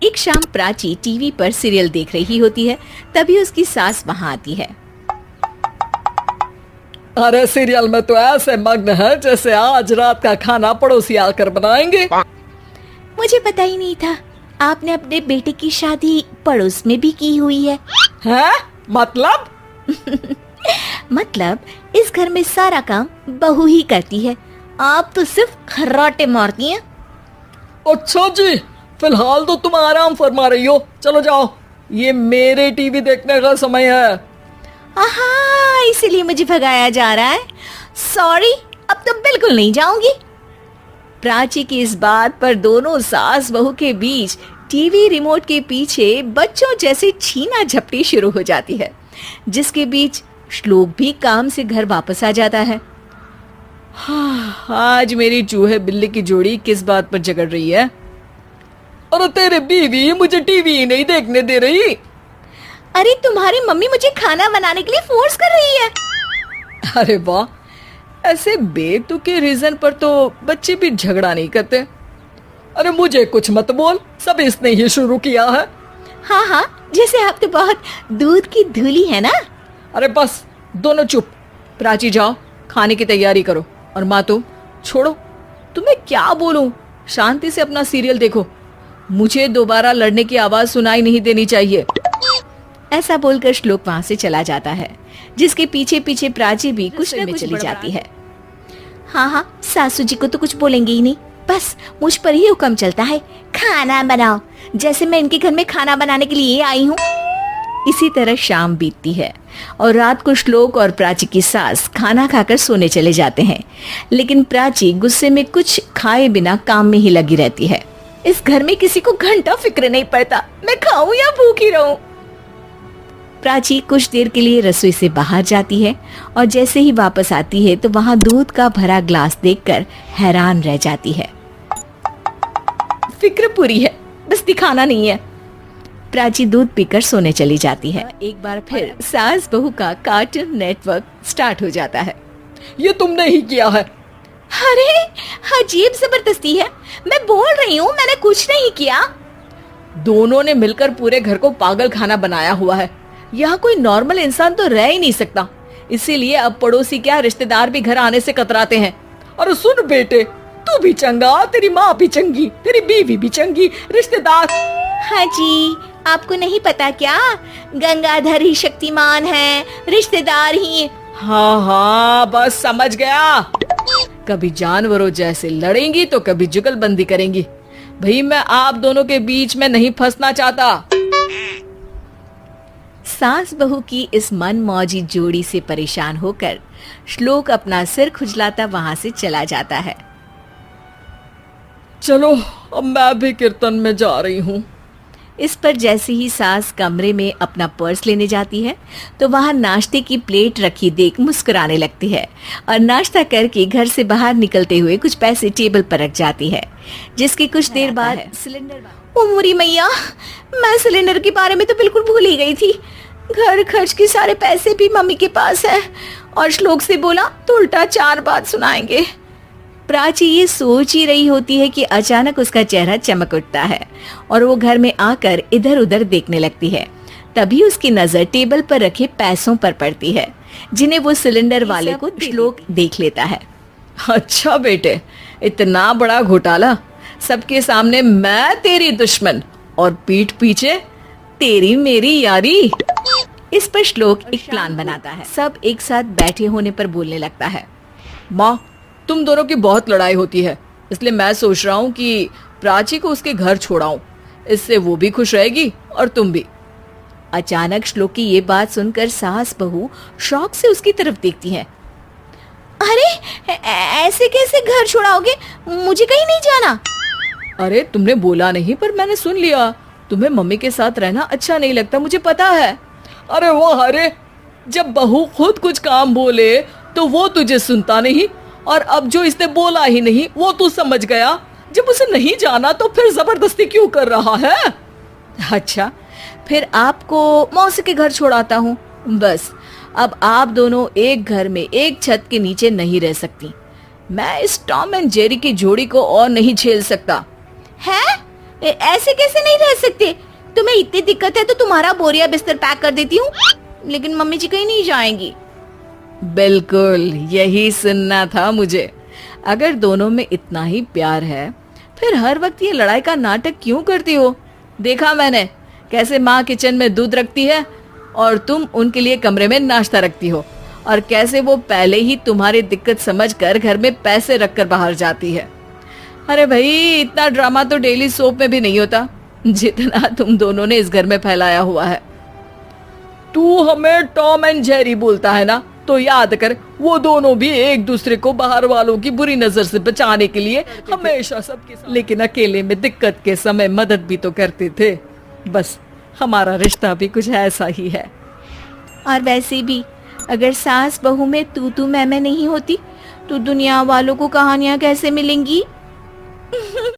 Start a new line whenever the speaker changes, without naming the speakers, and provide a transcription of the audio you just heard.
एक शाम प्राची टीवी पर सीरियल देख रही होती है। तभी उसकी सास वहाँ आती है।
अरे सीरियल में तो ऐसे मग्न है जैसे आज रात का खाना पड़ोसी आकर बनाएंगे।
मुझे पता ही नहीं था आपने अपने बेटे की शादी पड़ोस में भी की हुई है।
हैं? मतलब?
मतलब इस घर में सारा काम बहू ही करती है, आप तो सिर्फ खर्राटे मारती हैं।
अच्छा जी, फिलहाल तो तुम आराम फरमा रही हो, चलो जाओ, ये मेरे टीवी देखने का समय है।
आहा, इसीलिए मुझे भगाया जा रहा है। सॉरी, अब तो बिल्कुल नहीं जाऊंगी। प्राची की इस बात पर दोनों सास बहू के बीच टीवी रिमोट के पीछे बच्चों जैसे छीना झपटी शुरू हो जाती है, जिसके बीच श्लोक भी काम से घर वापस आ जाता है।
हाँ, आज मेरी चूहे बिल्ली की जोड़ी किस बात पर झगड़ रही है? अरे तेरे बीवी मुझे टीवी ही नहीं देखने दे रही।
अरे तुम्हारी मम्मी मुझे खाना बनाने के लिए फोर्स कर रही है।
अरे वाह, ऐसे बेतुके रीजन पर तो बच्चे भी झगड़ा नहीं करते। अरे मुझे कुछ मत बोल, सब इसने ही शुरू किया है।
हाँ हाँ, जैसे आप तो बहुत दूध की धूली है ना।
अरे बस, दोनों चुप। प्राची जाओ, खाने की तैयारी करो। और माँ तुम छोड़ो, तुम्हें क्या बोलूं, शांति से अपना सीरियल देखो, मुझे दोबारा लड़ने की आवाज सुनाई नहीं देनी चाहिए।
ऐसा बोलकर श्लोक वहां से चला जाता है, जिसके पीछे पीछे प्राची भी कुछ न कुछ चली जाती है। हाँ हाँ, सासू जी को तो कुछ बोलेंगे ही नहीं, बस मुझ पर ही हुक्म चलता है, खाना बनाओ, जैसे मैं इनके घर में खाना बनाने के लिए आई हूँ। इसी तरह शाम बीतती है और रात को श्लोक और प्राची की सास खाना खाकर सोने चले जाते हैं, लेकिन प्राची गुस्से में कुछ खाए बिना काम में ही लगी रहती है। इस घर में किसी को घंटा फिक्र नहीं पड़ता मैं खाऊं या भूखी रहूं। प्राची कुछ देर के लिए रसोई से बाहर जाती है और जैसे ही वापस आती है तो वहां दूध का भरा ग्लास देखकर हैरान रह जाती है। फिक्र पूरी है, बस दिखाना नहीं है। प्राची दूध पीकर सोने चली जाती है। एक बार फिर सास बहू का कार्टून नेटवर्क स्टार्ट हो जाता है।
ये तुमने ही किया है।
अरे अजीब जबरदस्ती है, मैं बोल रही हूँ मैंने कुछ नहीं किया।
दोनों ने मिलकर पूरे घर को पागल खाना बनाया हुआ है। यहाँ कोई नॉर्मल इंसान तो रह ही नहीं सकता, इसीलिए अब पड़ोसी क्या रिश्तेदार भी घर आने से कतराते हैं। और सुन बेटे, तू भी चंगा, तेरी माँ भी चंगी, तेरी बीवी भी चंगी, रिश्तेदार।
हाँ जी, आपको नहीं पता क्या, गंगाधर ही शक्तिमान है, रिश्तेदार ही।
हाँ हाँ, बस समझ गया। कभी जानवरों जैसे लड़ेंगी तो कभी जुगलबंदी करेंगी। भाई मैं आप दोनों के बीच में नहीं फंसना चाहता।
सास बहू की इस मनमौजी जोड़ी से परेशान होकर श्लोक अपना सिर खुजलाता वहां से चला जाता है।
चलो अब मैं भी कीर्तन में जा रही हूँ।
इस पर जैसे ही सास कमरे में अपना पर्स लेने जाती है तो वहां नाश्ते की प्लेट रखी देख मुस्कुराने लगती है और नाश्ता करके घर से बाहर निकलते हुए कुछ पैसे टेबल पर रख जाती है, जिसकी कुछ देर बाद सिलेंडर। ओ मोरी मैया, मैं सिलेंडर के बारे में तो बिल्कुल भूल ही गई थी। घर खर्च के सारे पैसे भी मम्मी के पास है और श्लोक से बोला तो उल्टा 4 बात सुनाएंगे। प्राची ये सोच ही रही होती है कि अचानक उसका चेहरा चमक उठता है और वो घर में आकर इधर उधर देखने लगती है। तभी उसकी नजर टेबल पर रखे पैसों पर पड़ती है, जिन्हें वो सिलेंडर वाले को श्लोक देख लेता है।
अच्छा बेटे, इतना बड़ा घोटाला, सबके सामने मैं तेरी दुश्मन और पीठ पीछे तेरी मेरी यारी। इस पर श्लोक एक प्लान बनाता है। सब एक साथ बैठे होने पर बोलने लगता है। माँ, तुम दोनों की बहुत लड़ाई होती है, इसलिए मैं सोच रहा हूँ कि प्राची को उसके घर छोड़ाऊं, इससे वो भी खुश रहेगी और तुम भी।
अचानक श्लोक की ये बात सुनकर सास बहू शौक से उसकी तरफ देखती हैं। अरे ऐसे कैसे घर छोड़ाओगे, मुझे कहीं नहीं जाना।
अरे तुमने बोला नहीं पर मैंने सुन लिया, तुम्हें मम्मी के साथ रहना अच्छा नहीं लगता, मुझे पता है। अरे वाह, अरे जब बहू खुद कुछ काम बोले तो वो तुझे सुनता नहीं, और अब जो इसने बोला ही नहीं वो तू समझ गया। जब उसे नहीं जाना तो फिर जबरदस्ती क्यों कर रहा है?
अच्छा, फिर आपको मौसी के घर छोड़ाता हूँ। बस अब आप दोनों एक घर में एक छत के नीचे नहीं रह सकती। मैं इस टॉम एंड जेरी की जोड़ी को और नहीं झेल सकता। है? ऐसे कैसे नहीं रह सकते? तुम्हें इतनी दिक्कत है तो तुम्हारा बोरिया बिस्तर पैक कर देती हूँ, लेकिन मम्मी जी कहीं नहीं जाएंगी।
बिल्कुल यही सुनना था मुझे। अगर दोनों में इतना ही प्यार है फिर हर वक्त ये लड़ाई का नाटक क्यों करती हो? देखा मैंने कैसे माँ किचन में दूध रखती है और तुम उनके लिए कमरे में नाश्ता रखती हो, और कैसे वो पहले ही तुम्हारी दिक्कत समझकर घर में पैसे रखकर बाहर जाती है। अरे भाई, इतना ड्रामा तो डेली सोप में भी नहीं होता जितना तुम दोनों ने इस घर में फैलाया हुआ है। तू हमें टॉम एंड जेरी बोलता है ना, तो याद कर वो दोनों भी एक दूसरे को बाहर वालों की बुरी नजर से बचाने के लिए हमेशा सबके साथ, लेकिन अकेले में दिक्कत के समय मदद भी तो करते थे। बस हमारा रिश्ता भी कुछ ऐसा ही है।
और वैसे भी अगर सास बहू में तू मैं नहीं होती तो दुनिया वालों को कहानियां कैसे मिलेंगी?